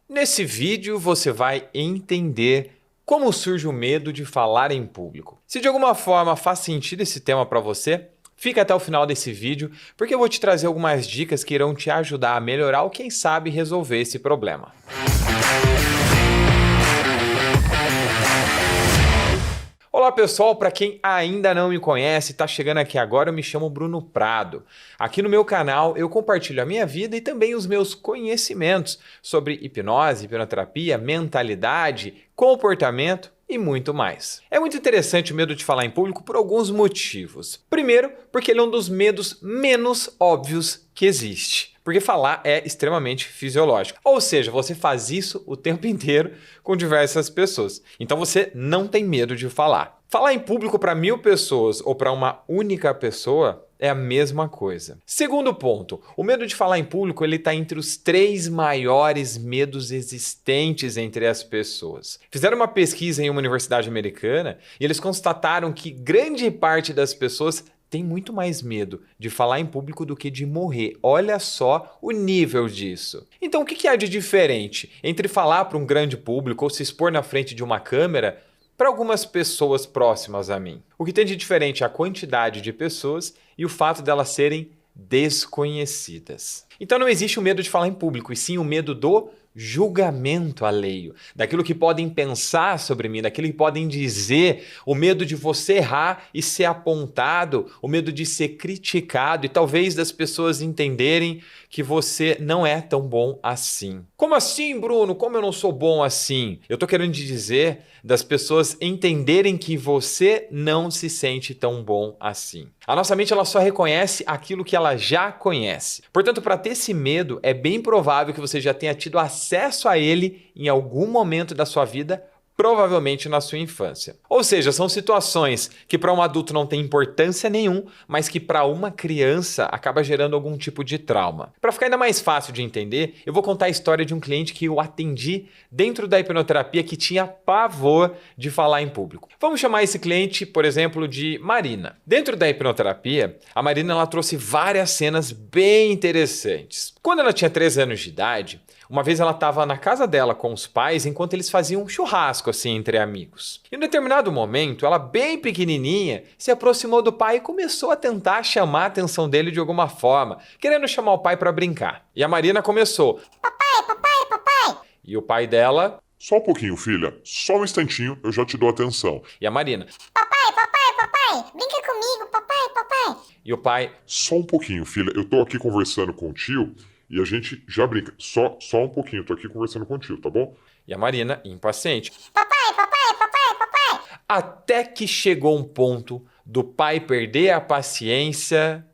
Nesse vídeo você vai entender como surge o medo de falar em público. Se de alguma forma faz sentido esse tema para você, fica até o final desse vídeo, porque eu vou te trazer algumas dicas que irão te ajudar a melhorar ou quem sabe resolver esse problema. Olá pessoal, para quem ainda não me conhece, está chegando aqui agora, eu me chamo Bruno Prado. Aqui no meu canal eu compartilho a minha vida e também os meus conhecimentos sobre hipnose, hipnoterapia, mentalidade, comportamento e muito mais. É muito interessante o medo de falar em público por alguns motivos. Primeiro, porque ele é um dos medos menos óbvios que existe. Porque falar é extremamente fisiológico. Ou seja, você faz isso o tempo inteiro com diversas pessoas. Então você não tem medo de falar. Falar em público para 1000 pessoas ou para uma única pessoa é a mesma coisa. Segundo ponto, o medo de falar em público está entre os 3 maiores medos existentes entre as pessoas. Fizeram uma pesquisa em uma universidade americana e eles constataram que grande parte das pessoas tem muito mais medo de falar em público do que de morrer. Olha só o nível disso. Então, o que há de diferente entre falar para um grande público ou se expor na frente de uma câmera para algumas pessoas próximas a mim? O que tem de diferente é a quantidade de pessoas e o fato delas serem desconhecidas. Então, não existe o medo de falar em público, e sim o medo do julgamento alheio, daquilo que podem pensar sobre mim, daquilo que podem dizer, o medo de você errar e ser apontado, o medo de ser criticado e talvez das pessoas entenderem que você não é tão bom assim. Como assim, Bruno? Como eu não sou bom assim? Eu tô querendo dizer das pessoas entenderem que você não se sente tão bom assim. A nossa mente ela só reconhece aquilo que ela já conhece. Portanto, para ter esse medo, é bem provável que você já tenha tido acesso a ele em algum momento da sua vida, provavelmente na sua infância. Ou seja, são situações que para um adulto não tem importância nenhuma, mas que para uma criança acaba gerando algum tipo de trauma. Para ficar ainda mais fácil de entender, eu vou contar a história de um cliente que eu atendi dentro da hipnoterapia que tinha pavor de falar em público. Vamos chamar esse cliente, por exemplo, de Marina. Dentro da hipnoterapia, a Marina ela trouxe várias cenas bem interessantes. Quando ela tinha 3 anos de idade, uma vez ela estava na casa dela com os pais enquanto eles faziam um churrasco assim entre amigos. Em um determinado momento, ela bem pequenininha se aproximou do pai e começou a tentar chamar a atenção dele de alguma forma, querendo chamar o pai para brincar. E a Marina começou: "Papai, papai, papai." E o pai dela: "Só um pouquinho, filha. Só um instantinho, eu já te dou atenção." E a Marina: "Papai, papai, papai, brinca comigo, papai, papai." E o pai: "Só um pouquinho, filha. Eu tô aqui conversando com o tio e a gente já brinca. Só um pouquinho, eu tô aqui conversando com o tio, tá bom?" E a Marina, impaciente: "Papai, papai, papai, papai." Até que chegou um ponto do pai perder a paciência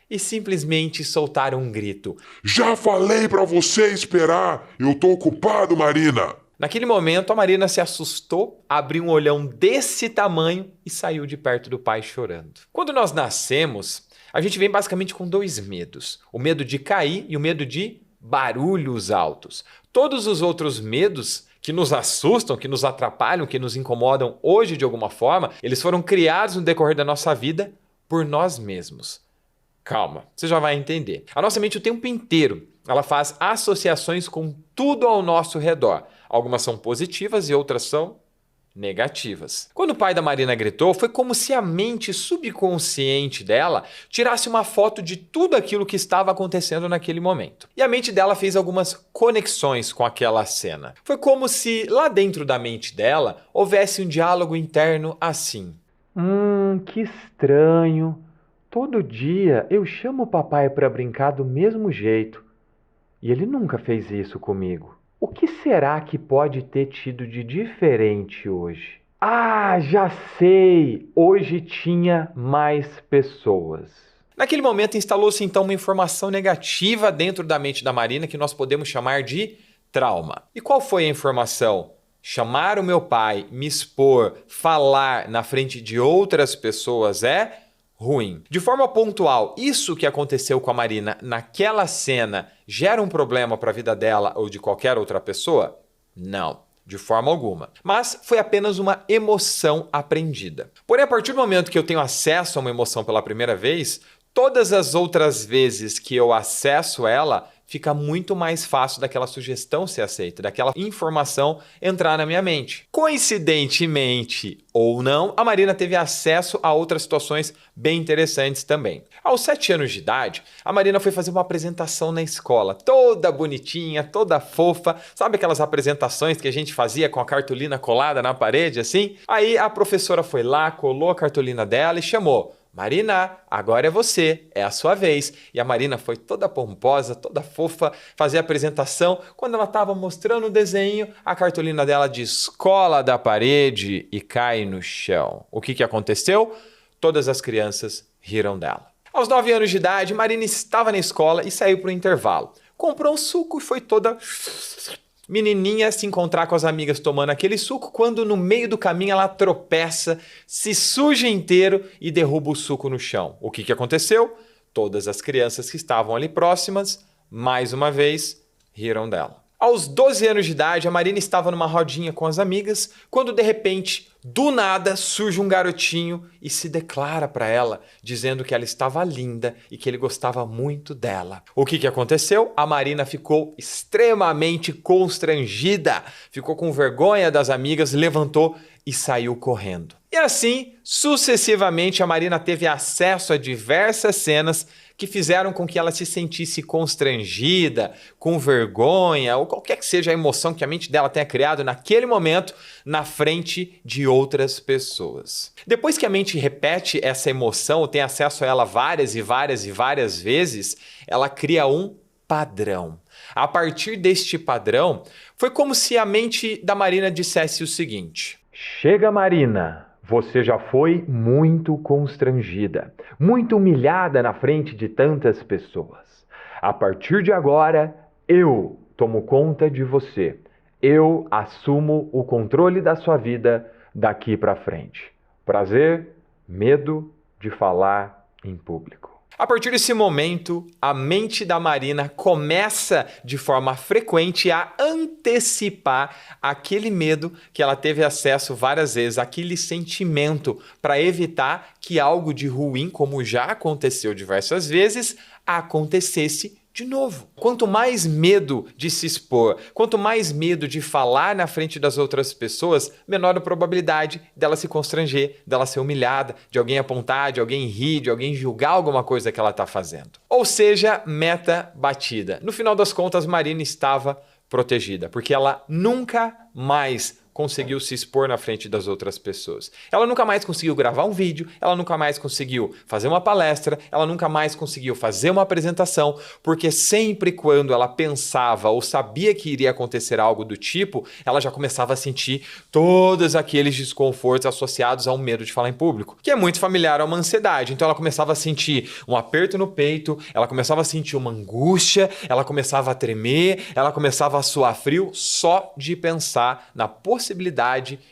e simplesmente soltar um grito: "Já falei pra você esperar! Eu tô ocupado, Marina!" Naquele momento, a Marina se assustou, abriu um olhão desse tamanho e saiu de perto do pai chorando. Quando nós nascemos, a gente vem basicamente com 2 medos. O medo de cair e o medo de barulhos altos. Todos os outros medos que nos assustam, que nos atrapalham, que nos incomodam hoje de alguma forma, eles foram criados no decorrer da nossa vida por nós mesmos. Calma, você já vai entender. A nossa mente o tempo inteiro, ela faz associações com tudo ao nosso redor. Algumas são positivas e outras são negativas. Quando o pai da Marina gritou, foi como se a mente subconsciente dela tirasse uma foto de tudo aquilo que estava acontecendo naquele momento. E a mente dela fez algumas conexões com aquela cena. Foi como se lá dentro da mente dela houvesse um diálogo interno assim: que estranho. Todo dia eu chamo o papai para brincar do mesmo jeito e ele nunca fez isso comigo. O que será que pode ter tido de diferente hoje? Ah, já sei! Hoje tinha mais pessoas. Naquele momento instalou-se então uma informação negativa dentro da mente da Marina que nós podemos chamar de trauma. E qual foi a informação? Chamar o meu pai, me expor, falar na frente de outras pessoas é ruim. De forma pontual, isso que aconteceu com a Marina naquela cena gera um problema para a vida dela ou de qualquer outra pessoa? Não, de forma alguma. Mas foi apenas uma emoção aprendida. Porém, a partir do momento que eu tenho acesso a uma emoção pela primeira vez, todas as outras vezes que eu acesso ela fica muito mais fácil daquela sugestão ser aceita, daquela informação entrar na minha mente. Coincidentemente ou não, a Marina teve acesso a outras situações bem interessantes também. Aos 7 anos de idade, a Marina foi fazer uma apresentação na escola, toda bonitinha, toda fofa. Sabe aquelas apresentações que a gente fazia com a cartolina colada na parede, assim? Aí a professora foi lá, colou a cartolina dela e chamou: Marina, agora é você, é a sua vez. E a Marina foi toda pomposa, toda fofa, fazer a apresentação. Quando ela estava mostrando o desenho, a cartolina dela descola da parede e cai no chão. O que aconteceu? Todas as crianças riram dela. Aos 9 anos de idade, Marina estava na escola e saiu para o intervalo. Comprou um suco e foi toda menininha se encontrar com as amigas tomando aquele suco, quando no meio do caminho ela tropeça, se suja inteiro e derruba o suco no chão. O que aconteceu? Todas as crianças que estavam ali próximas, mais uma vez, riram dela. Aos 12 anos de idade, a Marina estava numa rodinha com as amigas, quando de repente, do nada, surge um garotinho e se declara para ela, dizendo que ela estava linda e que ele gostava muito dela. O que aconteceu? A Marina ficou extremamente constrangida, ficou com vergonha das amigas, levantou e saiu correndo. E assim, sucessivamente, a Marina teve acesso a diversas cenas que fizeram com que ela se sentisse constrangida, com vergonha, ou qualquer que seja a emoção que a mente dela tenha criado naquele momento, na frente de outras pessoas. Depois que a mente repete essa emoção, ou tem acesso a ela várias e várias e várias vezes, ela cria um padrão. A partir deste padrão, foi como se a mente da Marina dissesse o seguinte: chega, Marina! Você já foi muito constrangida, muito humilhada na frente de tantas pessoas. A partir de agora, eu tomo conta de você. Eu assumo o controle da sua vida daqui para frente. Prazer, medo de falar em público. A partir desse momento, a mente da Marina começa de forma frequente a antecipar aquele medo que ela teve acesso várias vezes, aquele sentimento, para evitar que algo de ruim, como já aconteceu diversas vezes, acontecesse de novo. Quanto mais medo de se expor, quanto mais medo de falar na frente das outras pessoas, menor a probabilidade dela se constranger, dela ser humilhada, de alguém apontar, de alguém rir, de alguém julgar alguma coisa que ela está fazendo. Ou seja, meta batida. No final das contas, Marina estava protegida, porque ela nunca mais conseguiu se expor na frente das outras pessoas. Ela nunca mais conseguiu gravar um vídeo, ela nunca mais conseguiu fazer uma palestra, ela nunca mais conseguiu fazer uma apresentação, porque sempre quando ela pensava ou sabia que iria acontecer algo do tipo, ela já começava a sentir todos aqueles desconfortos associados a um medo de falar em público, que é muito familiar a uma ansiedade. Então ela começava a sentir um aperto no peito, ela começava a sentir uma angústia, ela começava a tremer, ela começava a suar frio só de pensar na possibilidade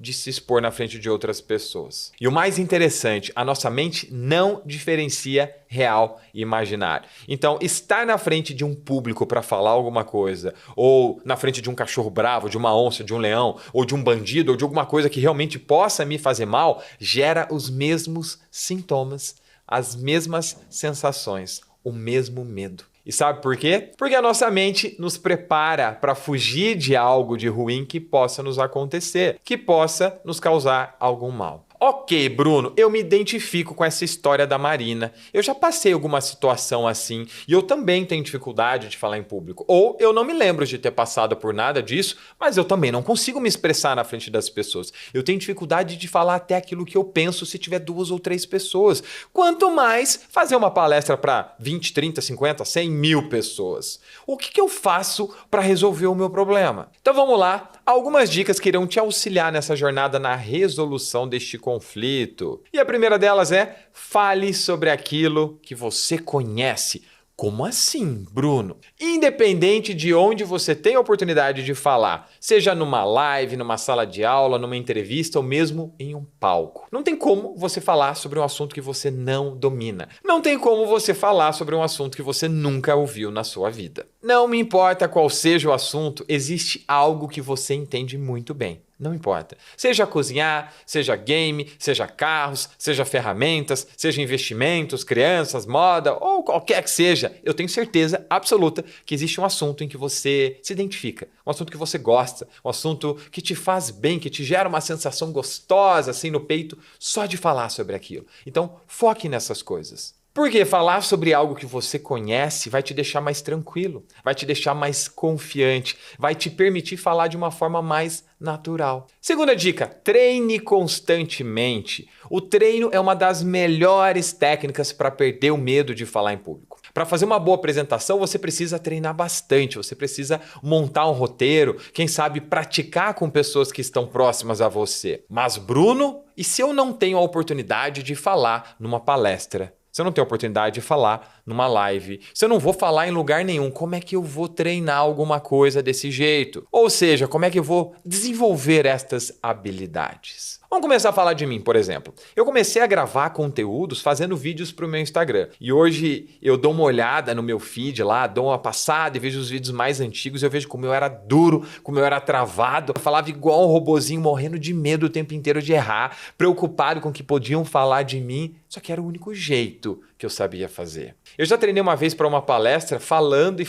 de se expor na frente de outras pessoas. E o mais interessante, a nossa mente não diferencia real e imaginário. Então, estar na frente de um público para falar alguma coisa, ou na frente de um cachorro bravo, de uma onça, de um leão, ou de um bandido, ou de alguma coisa que realmente possa me fazer mal, gera os mesmos sintomas, as mesmas sensações, o mesmo medo. E sabe por quê? Porque a nossa mente nos prepara para fugir de algo de ruim que possa nos acontecer, que possa nos causar algum mal. Ok, Bruno, eu me identifico com essa história da Marina. Eu já passei alguma situação assim e eu também tenho dificuldade de falar em público. Ou eu não me lembro de ter passado por nada disso, mas eu também não consigo me expressar na frente das pessoas. Eu tenho dificuldade de falar até aquilo que eu penso se tiver 2 ou 3 pessoas. Quanto mais fazer uma palestra para 20, 30, 50, 100 mil pessoas. O que eu faço para resolver o meu problema? Então vamos lá, algumas dicas que irão te auxiliar nessa jornada na resolução deste conflito. E a primeira delas é: fale sobre aquilo que você conhece. Como assim, Bruno? Independente de onde você tem a oportunidade de falar, seja numa live, numa sala de aula, numa entrevista ou mesmo em um palco. Não tem como você falar sobre um assunto que você não domina. Não tem como você falar sobre um assunto que você nunca ouviu na sua vida. Não me importa qual seja o assunto, existe algo que você entende muito bem. Não importa. Seja cozinhar, seja game, seja carros, seja ferramentas, seja investimentos, crianças, moda ou qualquer que seja, eu tenho certeza absoluta que existe um assunto em que você se identifica, um assunto que você gosta, um assunto que te faz bem, que te gera uma sensação gostosa assim no peito só de falar sobre aquilo. Então, foque nessas coisas. Porque falar sobre algo que você conhece vai te deixar mais tranquilo, vai te deixar mais confiante, vai te permitir falar de uma forma mais natural. Segunda dica, treine constantemente. O treino é uma das melhores técnicas para perder o medo de falar em público. Para fazer uma boa apresentação, você precisa treinar bastante, você precisa montar um roteiro, quem sabe praticar com pessoas que estão próximas a você. Mas Bruno, e se eu não tenho a oportunidade de falar numa palestra? Se eu não tenho a oportunidade de falar numa live, se eu não vou falar em lugar nenhum, como é que eu vou treinar alguma coisa desse jeito? Ou seja, como é que eu vou desenvolver estas habilidades? Vamos começar a falar de mim, por exemplo. Eu comecei a gravar conteúdos fazendo vídeos para o meu Instagram. E hoje eu dou uma olhada no meu feed lá, dou uma passada e vejo os vídeos mais antigos. Eu vejo como eu era duro, como eu era travado. Eu falava igual um robozinho, morrendo de medo o tempo inteiro de errar, preocupado com o que podiam falar de mim. Só que era o único jeito que eu sabia fazer. Eu já treinei uma vez para uma palestra falando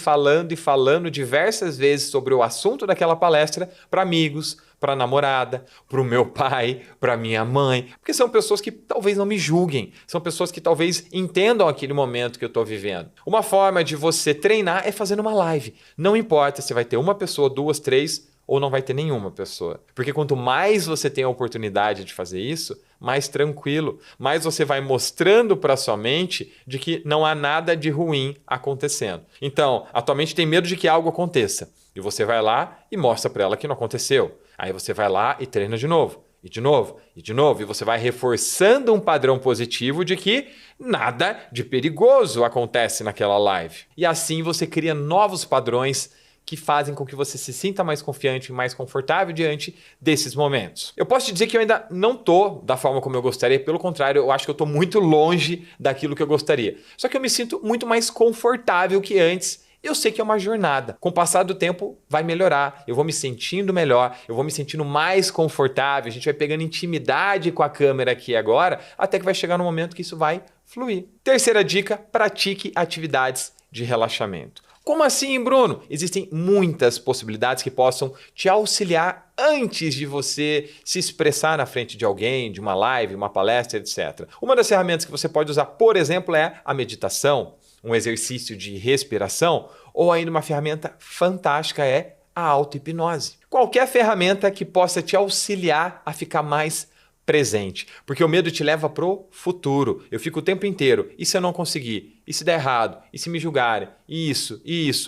diversas vezes sobre o assunto daquela palestra para amigos, para a namorada, para o meu pai, para minha mãe, porque são pessoas que talvez não me julguem, são pessoas que talvez entendam aquele momento que eu estou vivendo. Uma forma de você treinar é fazendo uma live. Não importa se vai ter uma pessoa, duas, três ou não vai ter nenhuma pessoa. Porque quanto mais você tem a oportunidade de fazer isso, mais tranquilo, mais você vai mostrando para sua mente de que não há nada de ruim acontecendo. Então, a tua mente tem medo de que algo aconteça. E você vai lá e mostra para ela que não aconteceu. Aí você vai lá e treina de novo, e de novo, e de novo. E você vai reforçando um padrão positivo de que nada de perigoso acontece naquela live. E assim você cria novos padrões que fazem com que você se sinta mais confiante e mais confortável diante desses momentos. Eu posso te dizer que eu ainda não estou da forma como eu gostaria, pelo contrário, eu acho que eu estou muito longe daquilo que eu gostaria. Só que eu me sinto muito mais confortável que antes. Eu sei que é uma jornada. Com o passar do tempo, vai melhorar. Eu vou me sentindo melhor, eu vou me sentindo mais confortável. A gente vai pegando intimidade com a câmera aqui agora, até que vai chegar no momento que isso vai fluir. Terceira dica, pratique atividades de relaxamento. Como assim, Bruno? Existem muitas possibilidades que possam te auxiliar antes de você se expressar na frente de alguém, de uma live, uma palestra, etc. Uma das ferramentas que você pode usar, por exemplo, é a meditação, um exercício de respiração, ou ainda uma ferramenta fantástica é a auto-hipnose. Qualquer ferramenta que possa te auxiliar a ficar mais presente, porque o medo te leva pro futuro. Eu fico o tempo inteiro, e se eu não conseguir? E se der errado? E se me julgarem? E isso,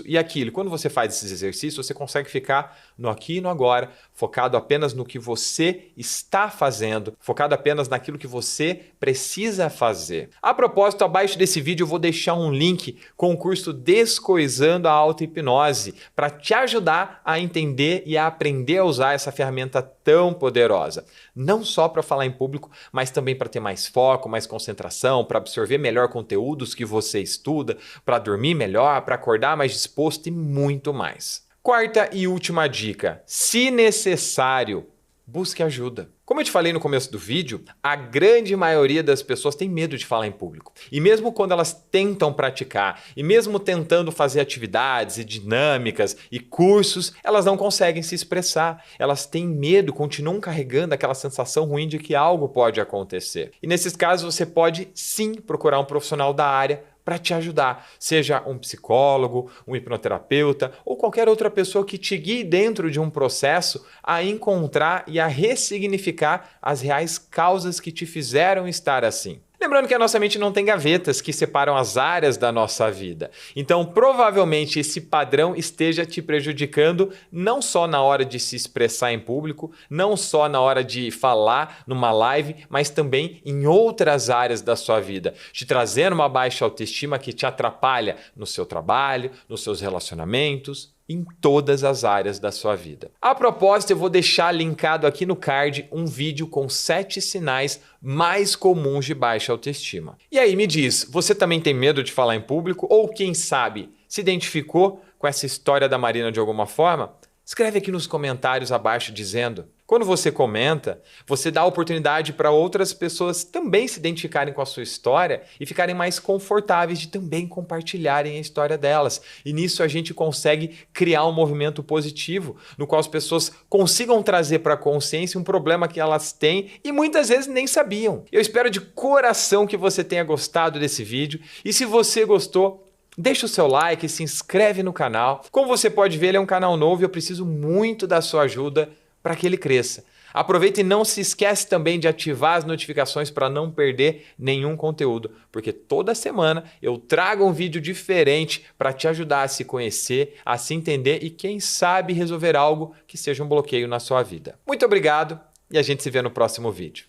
e aquilo. Quando você faz esses exercícios, você consegue ficar no aqui e no agora, focado apenas no que você está fazendo, focado apenas naquilo que você precisa fazer. A propósito, abaixo desse vídeo eu vou deixar um link com o curso Descoisando a Auto-Hipnose para te ajudar a entender e a aprender a usar essa ferramenta tão poderosa. Não só para falar em público, mas também para ter mais foco, mais concentração, para absorver melhor conteúdos que você estuda, para dormir melhor, para acordar mais disposto e muito mais. Quarta e última dica, se necessário, busque ajuda. Como eu te falei no começo do vídeo, a grande maioria das pessoas tem medo de falar em público. E mesmo quando elas tentam praticar, e mesmo tentando fazer atividades e dinâmicas e cursos, elas não conseguem se expressar. Elas têm medo, continuam carregando aquela sensação ruim de que algo pode acontecer. E nesses casos você pode sim procurar um profissional da área para te ajudar, seja um psicólogo, um hipnoterapeuta ou qualquer outra pessoa que te guie dentro de um processo a encontrar e a ressignificar as reais causas que te fizeram estar assim. Lembrando que a nossa mente não tem gavetas que separam as áreas da nossa vida. Então, provavelmente esse padrão esteja te prejudicando não só na hora de se expressar em público, não só na hora de falar numa live, mas também em outras áreas da sua vida, te trazendo uma baixa autoestima que te atrapalha no seu trabalho, nos seus relacionamentos, em todas as áreas da sua vida. A propósito, eu vou deixar linkado aqui no card um vídeo com 7 sinais mais comuns de baixa autoestima. E aí me diz, você também tem medo de falar em público? Ou quem sabe, se identificou com essa história da Marina de alguma forma? Escreve aqui nos comentários abaixo dizendo. Quando você comenta, você dá a oportunidade para outras pessoas também se identificarem com a sua história e ficarem mais confortáveis de também compartilharem a história delas. E nisso a gente consegue criar um movimento positivo, no qual as pessoas consigam trazer para a consciência um problema que elas têm e muitas vezes nem sabiam. Eu espero de coração que você tenha gostado desse vídeo e se você gostou, deixa o seu like, se inscreve no canal. Como você pode ver, ele é um canal novo e eu preciso muito da sua ajuda para que ele cresça. Aproveita e não se esquece também de ativar as notificações para não perder nenhum conteúdo, porque toda semana eu trago um vídeo diferente para te ajudar a se conhecer, a se entender e quem sabe resolver algo que seja um bloqueio na sua vida. Muito obrigado e a gente se vê no próximo vídeo.